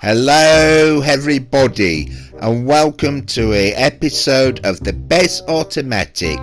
Hello everybody and welcome to an episode of the best automatic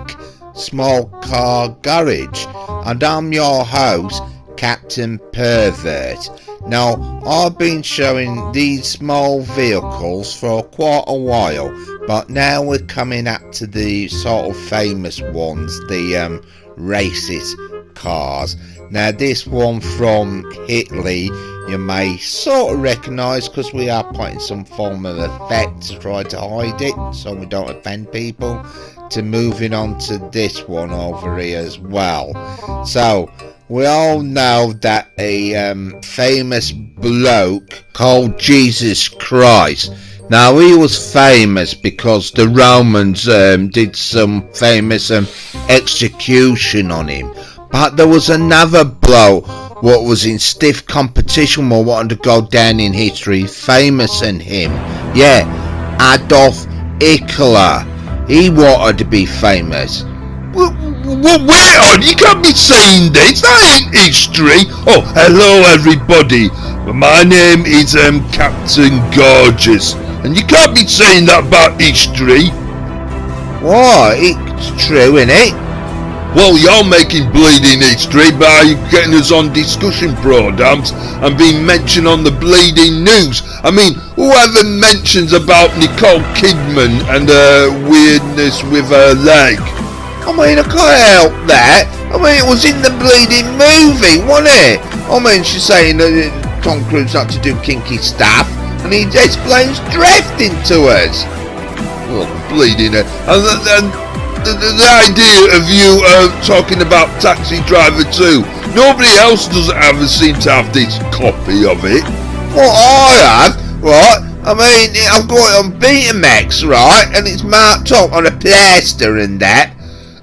small car garage, and I'm your host Captain Pervert. Now I've been showing these small vehicles for quite a while, but now we're coming up to the sort of famous ones, the racist cars. Now this one from Italy you may sort of recognise because we are putting some form of effect to try to hide it so we don't offend people, to moving on to this one over here as well. So we all know that a famous bloke called Jesus Christ. Now he was famous because the Romans did some famous execution on him. But there was another bloke what was in stiff competition or wanted to go down in history famous than him. Yeah, Adolf Hitler. He wanted to be famous. Wait on, you can't be saying this, that ain't history. Oh, hello everybody. My name is Captain Gorgeous, and you can't be saying that about history. What? It's true, innit? Well, you're making bleeding history by getting us on discussion programmes and being mentioned on the bleeding news. I mean, whoever mentions about Nicole Kidman and her weirdness with her leg? I mean, I can't help that. I mean, it was in the bleeding movie, wasn't it? I mean, she's saying that Tom Cruise not to do kinky stuff, and he explains drifting to us. Well, bleeding it. And the idea of you talking about Taxi Driver 2, nobody else doesn't seem to have this copy of it. Well, I have, right? I mean, I've got it on Betamax, right? And it's marked up on a plaster and that.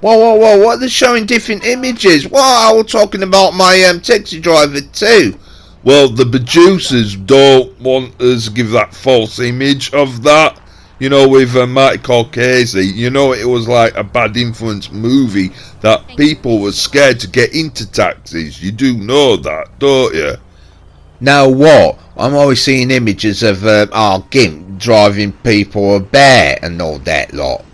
Whoa, what? They're showing different images. What are we talking about my Taxi Driver 2? Well, the producers don't want us to give that false image of that. You know, with Marty Corcese, you know, it was like a bad influence movie that people were scared to get into taxis. You do know that, don't you? Now what? I'm always seeing images of Gimp driving people about and all that lot.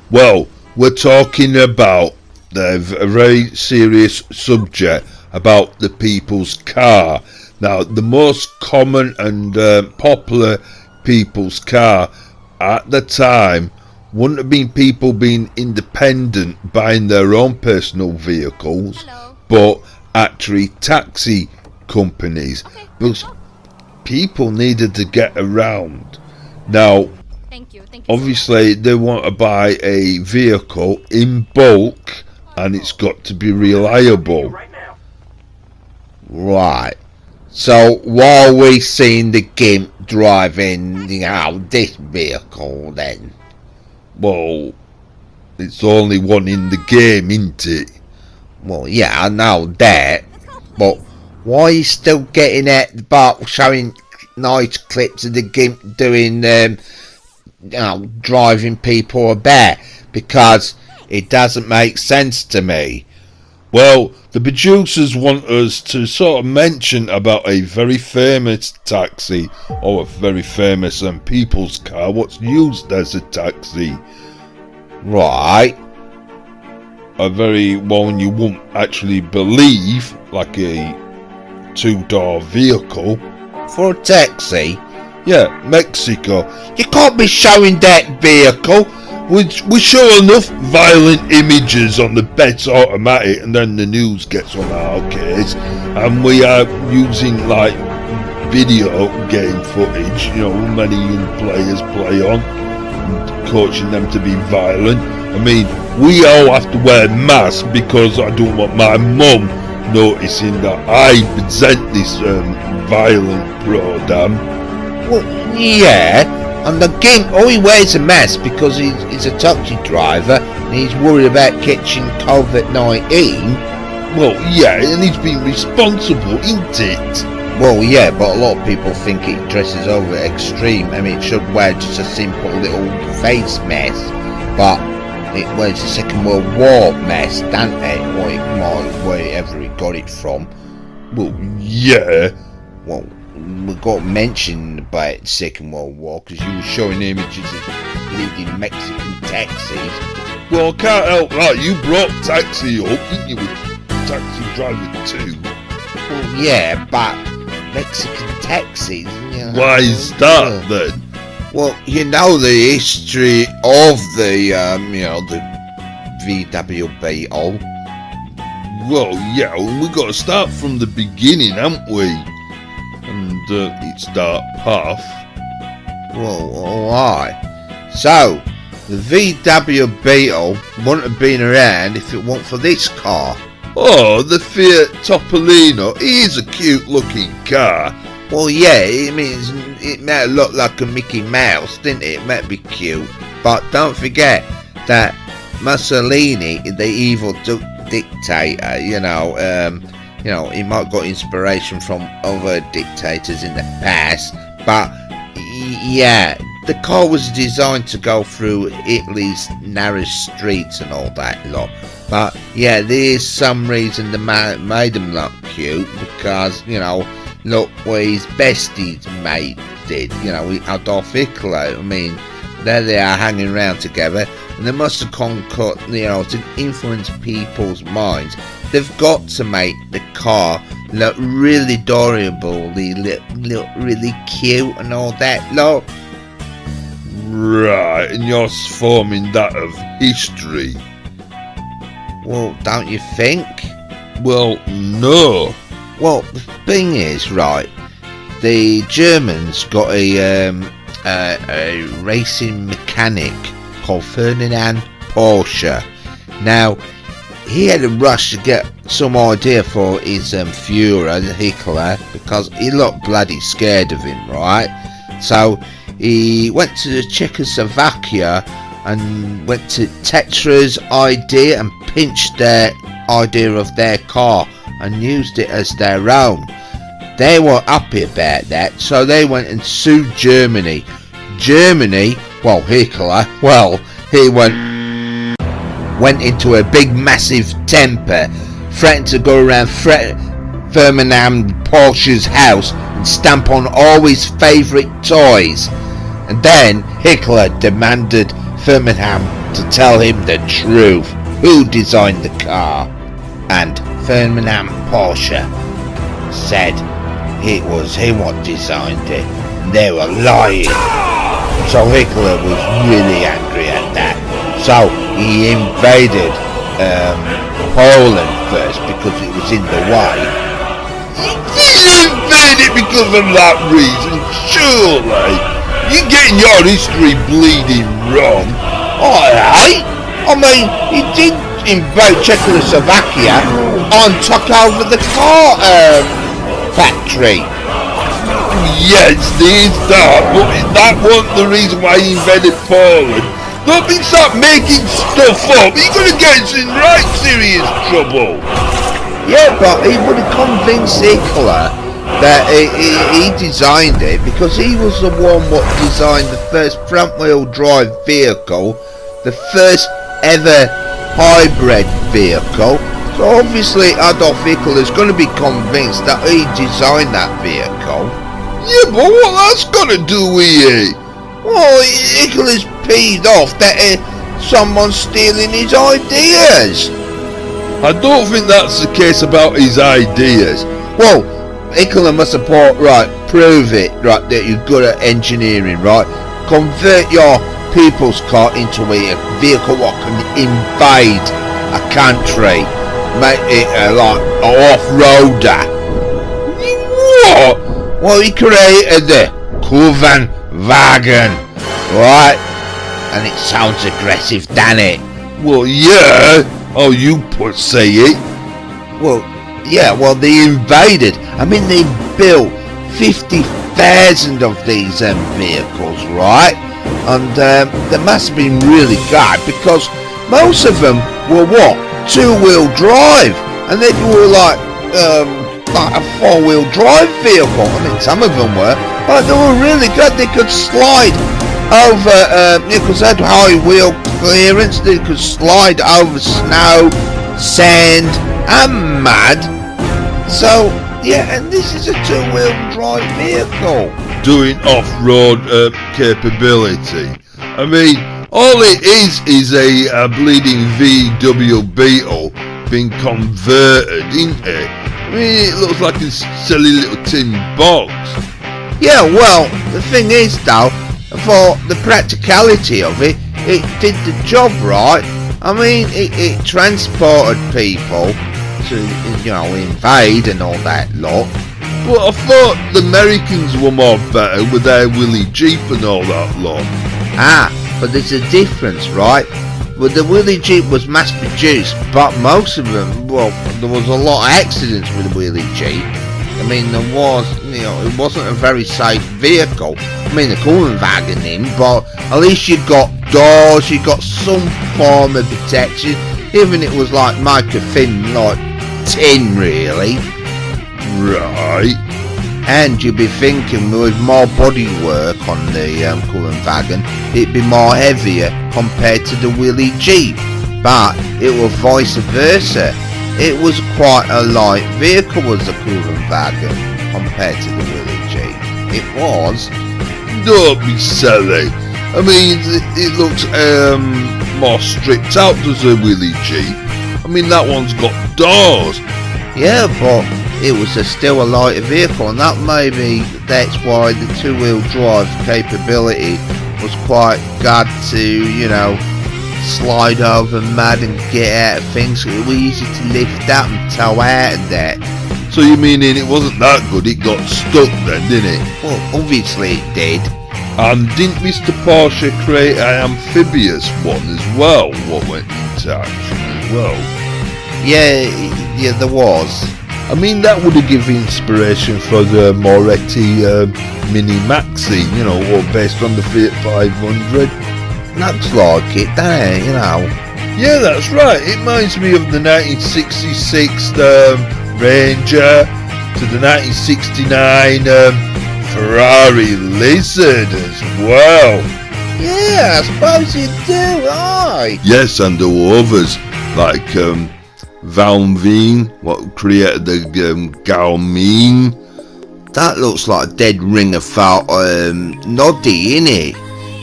Well, we're talking about a very serious subject about the people's car. Now, the most common and popular people's car at the time wouldn't have been people being independent, buying their own personal vehicles. Hello. But actually taxi companies. Okay. Because people needed to get around. Now, Thank you. obviously they want to buy a vehicle in bulk and it's got to be reliable. Right. So while we seen the gimp driving, this vehicle then? Well, it's only one in the game, isn't it? Well, yeah, I know that, but why are you still getting at the bar showing nice clips of the gimp doing, driving people about? Because it doesn't make sense to me. Well, the producers want us to sort of mention about a very famous taxi, or a very famous people's car, what's used as a taxi. Right. A very one you won't actually believe, like a two-door vehicle. For a taxi? Yeah, Mexico. You can't be showing that vehicle. We show enough violent images on the Beas Automatic, and then the news gets on our case, and we are using like video game footage, many young players play on, and coaching them to be violent. I mean, we all have to wear masks because I don't want my mum noticing that I present this violent program. Well, yeah. And the gimp, he wears a mask because he's a taxi driver and he's worried about catching COVID-19. Well, yeah, and he's been responsible, isn't it? Well, yeah, but a lot of people think it dresses over extreme. I mean, it should wear just a simple little face mask, but it wears a Second World War mask, doesn't it? Wherever he got it from. Well, yeah. Well, we got to mention about the Second World War because you were showing images of leading Mexican taxis. Well, I can't help that. You brought taxi up, didn't you, with Taxi Driver 2? Well, yeah, but Mexican taxis, Why is that then? Well, the history of the VW Beetle. Well, yeah, we got to start from the beginning, haven't we? And it's that path. Well, alright. So, the VW Beetle wouldn't have been around if it weren't for this car. Oh, the Fiat Topolino. It is a cute looking car. Well, yeah, it might look like a Mickey Mouse, didn't it? It might be cute. But don't forget that Mussolini, the evil dictator, he might have got inspiration from other dictators in the past, but yeah, the car was designed to go through Italy's narrow streets and all that lot. But yeah, there is some reason they made him look cute because, look what his besties mate did, with Adolf Hitler. I mean, there they are hanging around together, and they must have conquered, to influence people's minds. They've got to make the car look really adorable, look really cute and all that, look. Right, and you're forming that of history. Well, don't you think? Well, no. Well, the thing is, right, the Germans got a racing mechanic called Ferdinand Porsche. Now, he had a rush to get some idea for his Führer, Hitler, because he looked bloody scared of him, right? So he went to Czechoslovakia and went to Tetra's idea and pinched their idea of their car and used it as their own. They were happy about that, so they went and sued Germany. Germany, well, Hitler, he went into a big massive temper, threatened to go around Ferdinand Porsche's house and stamp on all his favourite toys. And then Hitler demanded Ferdinand to tell him the truth, who designed the car. And Ferdinand Porsche said it was him what designed it, and they were lying. So Hitler was really angry at that. So he invaded Poland first because it was in the way. You didn't invade it because of that reason, surely. You're getting your history bleeding wrong. Alright, I mean, he did invade Czechoslovakia and took over the car factory. Yes, there's that, but that wasn't the reason why he invented Poland. Don't be start making stuff up. You're gonna get us in right serious trouble. Yeah, but he would have convinced Hitler that he designed it because he was the one what designed the first front-wheel drive vehicle, the first ever hybrid vehicle. So obviously Adolf Hitler is going to be convinced that he designed that vehicle. Yeah, but what that's got to do with it? Well, Hitler's peeved off that someone's stealing his ideas. I don't think that's the case about his ideas. Well, Hitler must have thought, right, prove it, right, that you're good at engineering, right? Convert your people's car into a vehicle that can invade a country. Make it like an off-roader. What? Well, he created the volkswswagen, right? And it sounds aggressive, doesn't it? Well, yeah. Oh, you say it. Well, yeah, well, they invaded. I mean, they built 50,000 of these vehicles, right? And they must have been really good because most of them were what? Two-wheel drive. And they were like a four-wheel drive vehicle. I mean, some of them were, but they were really good. They could slide over, because they had high wheel clearance. They could slide over snow, sand, and mud. So, yeah, and this is a two-wheel drive vehicle. Doing off-road capability. I mean, all it is a bleeding VW Beetle being converted, isn't it? I mean, it looks like a silly little tin box. Yeah, well, the thing is, though, for the practicality of it, it did the job right. I mean, it transported people to, invade and all that lot. But I thought the Americans were more better with their Willie Jeep and all that lot. Ah, but there's a difference, right? Well, the Willie Jeep was mass-produced, but most of them, well, there was a lot of accidents with the Willie Jeep. I mean, there was, it wasn't a very safe vehicle. I mean, the Volkswagen in, but at least you got doors, you got some form of protection, even it was like make a thin, like, tin, really. Right. And you'd be thinking with more bodywork on the Volkswagen, it'd be more heavier compared to the Willie Jeep. But it was vice versa. It was quite a light vehicle was the Volkswagen compared to the Willie Jeep. It was. Don't be silly. I mean, it looks more stripped out does the Willie Jeep. I mean, that one's got doors. Yeah, but it was still a lighter vehicle, and that's why the two-wheel drive capability was quite good to, slide over mud and get out of things. It was easy to lift up and tow out of that. So you meaning it wasn't that good, it got stuck then, didn't it? Well, obviously it did. And didn't Mr. Porsche create an amphibious one as well, what went into action as well? Yeah, there was. I mean, that would have given inspiration for the Moretti Mini Maxi, or based on the Fiat 500. Looks like it, doesn't it, Yeah, that's right. It reminds me of the 1966 Ranger to the 1969 Ferrari Lizard as well. Yeah, I suppose you do, aye. Yes, and there were others like Van Veen, what created the Galmine. That looks like a dead ring of Noddy, innit?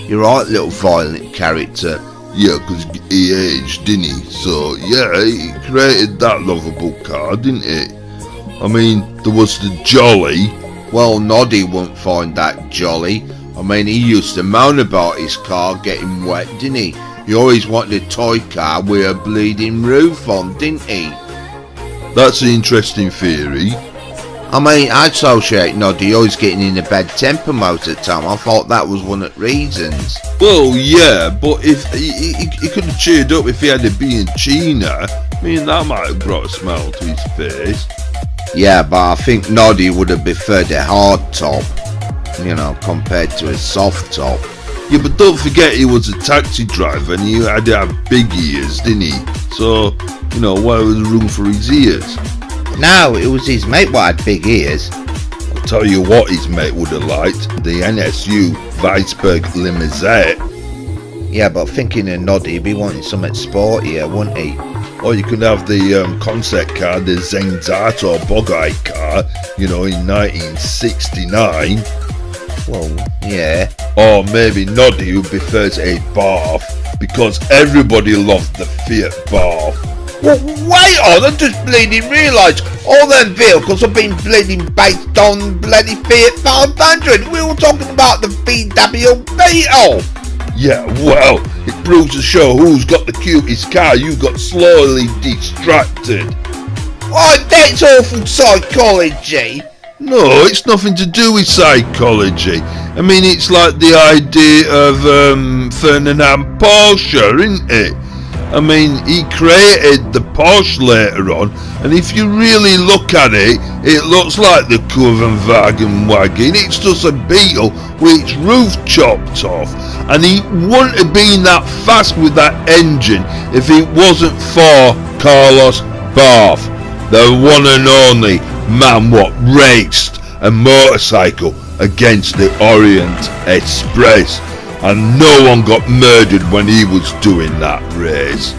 You're right, little violent character. Yeah, because he aged, didn't he? So, yeah, he created that lovable car, didn't it? I mean, there was the Jolly. Well, Noddy wouldn't find that jolly. I mean, he used to moan about his car getting wet, didn't he? He always wanted a toy car with a bleeding roof on, didn't he? That's an interesting theory. I mean, I associate Noddy always getting in a bad temper most of the time. I thought that was one of the reasons. Well, yeah, but if he could have cheered up if he had a bee in China. I mean, that might have brought a smile to his face. Yeah, but I think Noddy would have preferred a hard top, compared to a soft top. Yeah, but don't forget he was a taxi driver and he had to have big ears, didn't he? So, where was the room for his ears? No, it was his mate what had big ears. I'll tell you what his mate would have liked, the NSU Weisberg Limousine. Yeah, but thinking of Noddy, he'd be wanting something sportier, wouldn't he? Or you could have the concept car, the Zenzato Bogite car, in 1969. Well, yeah. Or maybe Noddy who prefers a Bath, because everybody loved the Fiat Bath. Well, wait on, I just bleeding realised all them vehicles have been bleeding based on bloody Fiat 500. We were talking about the VW Beetle. Yeah, well, it proves to show who's got the cutest car. You got slowly distracted. Oh, that's awful psychology. No, it's nothing to do with psychology. I mean, it's like the idea of Ferdinand Porsche, isn't it? I mean, he created the Porsche later on, and if you really look at it, it looks like the Kurvenwagen wagon. It's just a Beetle with its roof chopped off, and he wouldn't have been that fast with that engine if it wasn't for Carlos Barth, the one and only man what raced a motorcycle against the Orient Express. And no one got murdered when he was doing that race.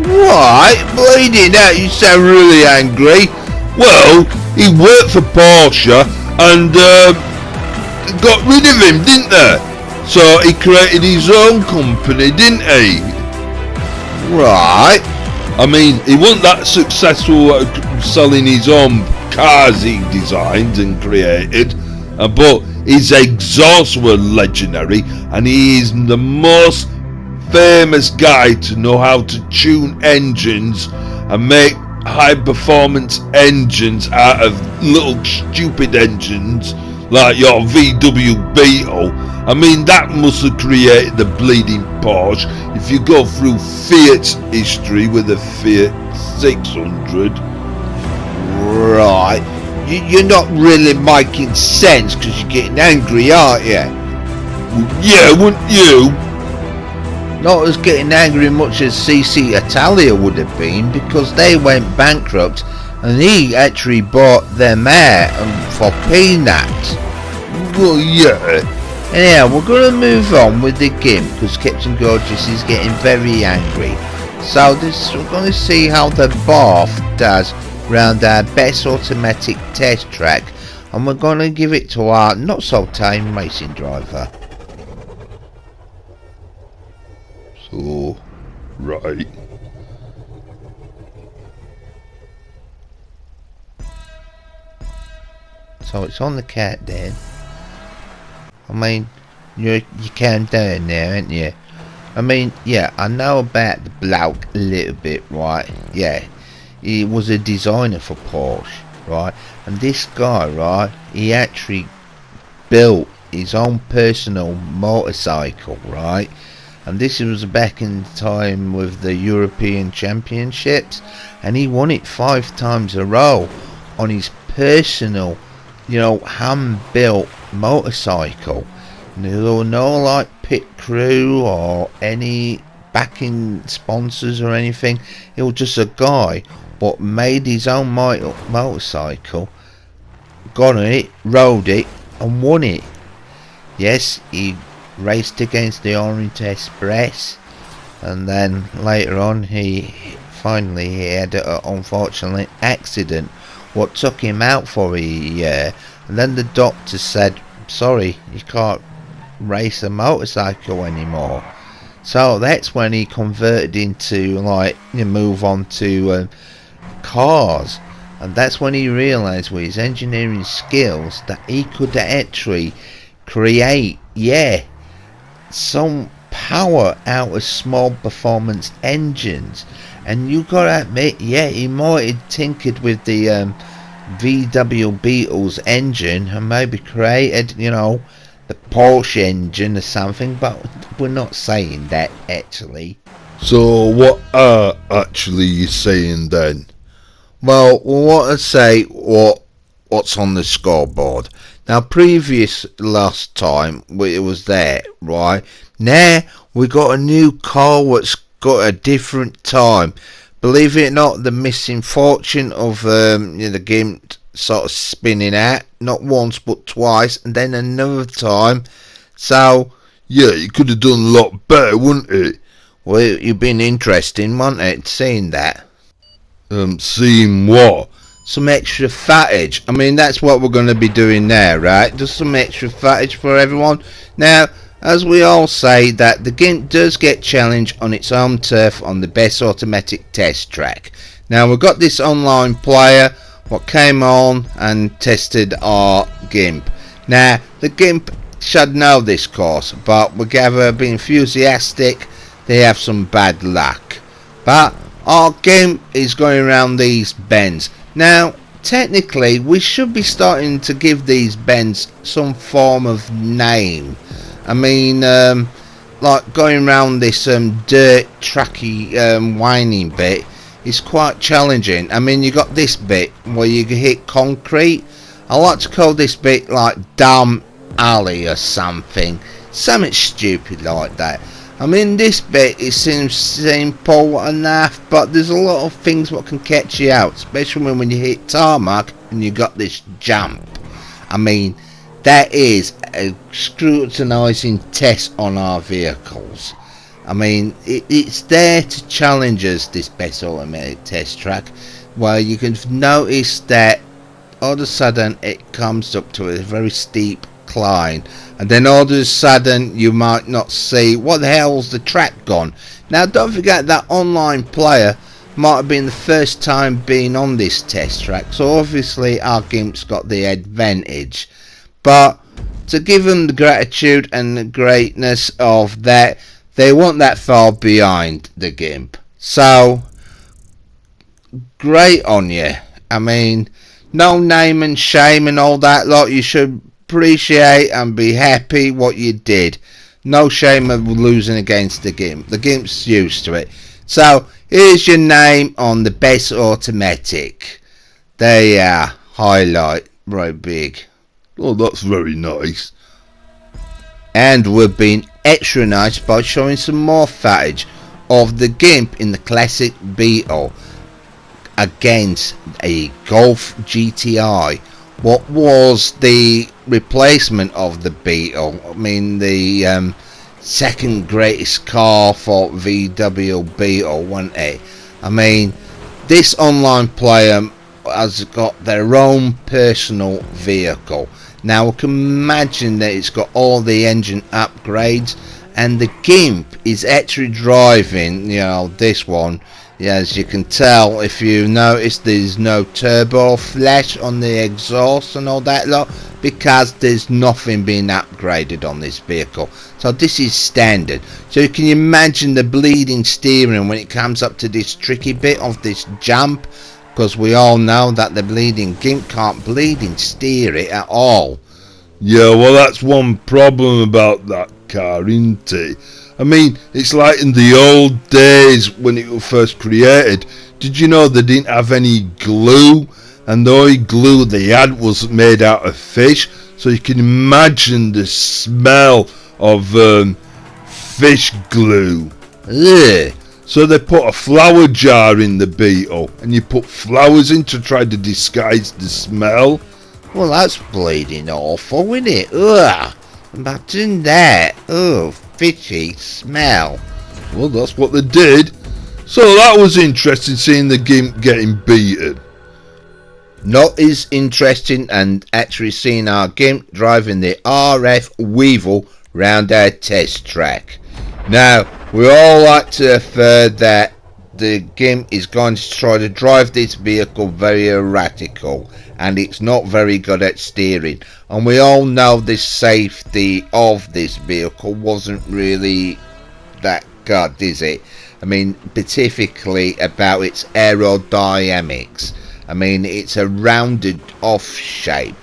Right, bleeding out, you sound really angry. Well, he worked for Porsche and got rid of him, didn't they? So he created his own company, didn't he? Right. I mean, he wasn't that successful at selling his own cars he designed and created, but his exhausts were legendary, and he is the most famous guy to know how to tune engines and make high performance engines out of little stupid engines like your VW Beetle. I mean, that must have created the bleeding Porsche. If you go through Fiat's history with the Fiat 600. Right. You're not really making sense because you're getting angry, aren't you? Yeah, wouldn't you? Not as getting angry much as CC Italia would have been, because they went bankrupt and he actually bought them out for peanuts. Well, yeah. Anyhow, we're going to move on with the game because Captain Gorgeous is getting very angry. So we're going to see how the Bath does round our best automatic test track, and we're going to give it to our not so tame racing driver. So, right. So it's on the countdown. I mean, you calm down now, ain't you? I mean, yeah, I know about the bloke a little bit, right? Yeah. He was a designer for Porsche, right? And this guy, right, he actually built his own personal motorcycle, right? And this was back in time with the European Championships, and he won it 5 times a row on his personal, hand-built motorcycle. And there were no like pit crew or any backing sponsors or anything. It was just a guy what made his own motorcycle, got on it, rode it and won it. Yes, he raced against the Orient Express, and then later on he had an unfortunate accident what took him out for a year, and then the doctor said, sorry, you can't race a motorcycle anymore. So that's when he converted into move on to cars, and that's when he realised with his engineering skills that he could actually create some power out of small performance engines. And you gotta admit, he might have tinkered with the VW Beetle's engine and maybe created the Porsche engine or something, but we're not saying that actually. So what are actually you saying then? Well, we want to say what's on the scoreboard. Now, previous last time it was there, right? Now we got a new car that's got a different time. Believe it or not, the missing fortune of the game sort of spinning out, not once but twice, and then another time. So, Yeah, you could have done a lot better, wouldn't it? well, you've been interesting, wasn't it, seeing that? Seeing what? Some extra footage. I mean, that's what we're going to be doing now, right? Just some extra footage for everyone. Now, as we all say, that the GIMP does get challenged on its home turf on the best automatic test track. Now, we've got this online player what came on and tested our GIMP. Now, the GIMP should know this course, but we gather being enthusiastic, they have some bad luck. But our GIMP is going around these bends. Now, technically, we should be starting to give these bends some form of name. I mean, like going around this dirt tracky winding bit is quite challenging. I mean, you got this bit where you hit concrete. I like to call this bit like Damn Alley or something stupid like that. I mean, this bit, it seems simple enough, but there's a lot of things what can catch you out, especially when you hit tarmac and you got this jump. I mean, that is a scrutinising test on our vehicles. I mean, it's there to challenge us, this best automatic test track, where you can notice that all of a sudden it comes up to a very steep climb, and then all of a sudden you might not see what the hell's the track gone. Now, don't forget that online player might have been the first time being on this test track, so obviously our GIMP's got the advantage. But to give them the gratitude and the greatness of that, they weren't that far behind the GIMP. So, great on you. I mean, no name and shame and all that lot. You should appreciate and be happy what you did. No shame of losing against the GIMP. The GIMP's used to it. So, here's your name on the best automatic. There you are. Highlight. Right big. Oh, that's very nice. And we've been extra nice by showing some more footage of the GIMP in the classic Beetle against a Golf GTI. What was the replacement of the Beetle? I mean, the second greatest car for VW Beetle, wasn't it? I mean, this online player has got their own personal vehicle. Now, I can imagine that it's got all the engine upgrades, and the GIMP is actually driving, this one. Yeah, as you can tell, if you notice, there's no turbo flash on the exhaust and all that lot, because there's nothing being upgraded on this vehicle. So this is standard. So you can imagine the bleeding steering when it comes up to this tricky bit of this jump, because we all know that the bleeding GIMP can't bleeding steer it at all. Yeah, well, that's one problem about that car, isn't it? I mean, it's like in the old days when it was first created. Did you know they didn't have any glue? And the only glue they had was made out of fish. So you can imagine the smell of fish glue. Ugh. So they put a flower jar in the Beetle, and you put flowers in to try to disguise the smell. Well, that's bleeding awful, isn't it? Ugh. Imagine that. Oh, fishy smell. Well, that's what they did. So that was interesting, seeing the GIMP getting beaten. Not as interesting and actually seeing our GIMP driving the RF Weevil round our test track. Now, we all like to infer that the GIMP is going to try to drive this vehicle very erratical, and it's not very good at steering. And we all know the safety of this vehicle wasn't really that good, is it? I mean, specifically about its aerodynamics. I mean, it's a rounded off shape.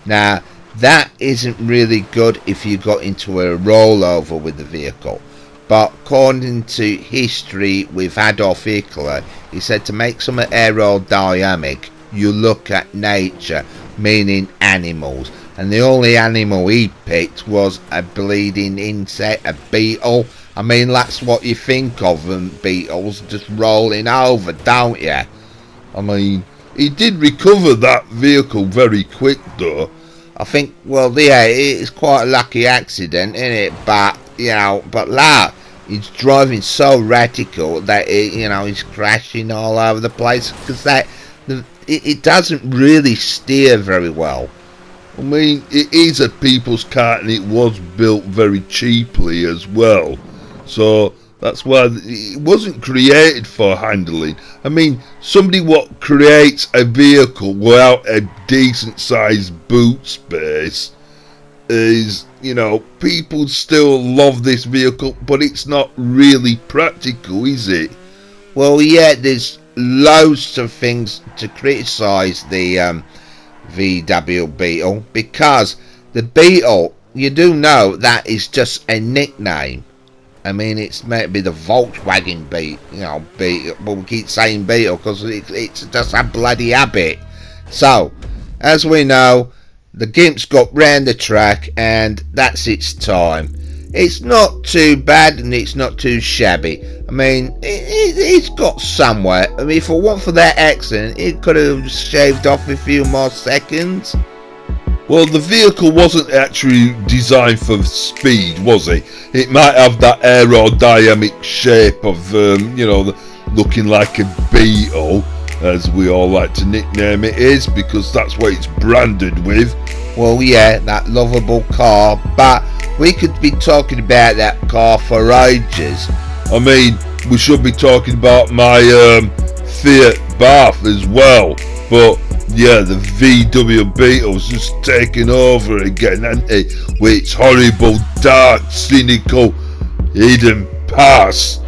Now, that isn't really good if you got into a rollover with the vehicle. but according to history with Adolf Hitler, he said to make something aerodynamic, you look at nature, meaning animals. And the only animal he picked was a bleeding insect, a beetle. I mean, that's what you think of them beetles, just rolling over, don't you? I mean, he did recover that vehicle very quick though. I think, well, yeah, it's quite a lucky accident, isn't it? But, you know, but that, he's driving so radical that, he's crashing all over the place, because it doesn't really steer very well. I mean, it is a people's car and it was built very cheaply as well. So that's why it wasn't created for handling. I mean, somebody what creates a vehicle without a decent sized boot space is, people still love this vehicle, but it's not really practical, is it? Well, yeah, there's loads of things to criticise the VW Beetle, because the Beetle, you do know that is just a nickname. I mean, it's maybe the Volkswagen Beetle, but we keep saying Beetle because it's just a bloody habit. So, as we know, the Gimp's got round the track and that's its time. It's not too bad and it's not too shabby. I mean, it's got somewhere. I mean, if it weren't for that accident, it could have shaved off a few more seconds. Well, the vehicle wasn't actually designed for speed, was it? It might have that aerodynamic shape of, looking like a beetle, as we all like to nickname it is, because that's what it's branded with. Well, yeah, that lovable car, but we could be talking about that car for ages. I mean, we should be talking about my Fiat Bath as well, but yeah, the VW Beetle's just taking over again, hasn't it? With its horrible, dark, cynical, hidden past.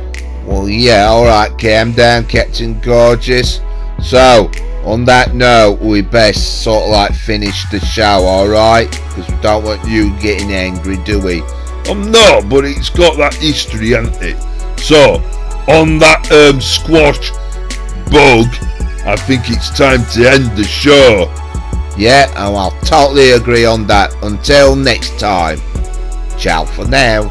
Well, yeah, alright, calm down, Captain Gorgeous. So, on that note, we best sort of like finish the show, alright? Because we don't want you getting angry, do we? I'm not, but it's got that history, hasn't it? So, on that squash bug, I think it's time to end the show. Yeah, and I'll totally agree on that. Until next time. Ciao for now.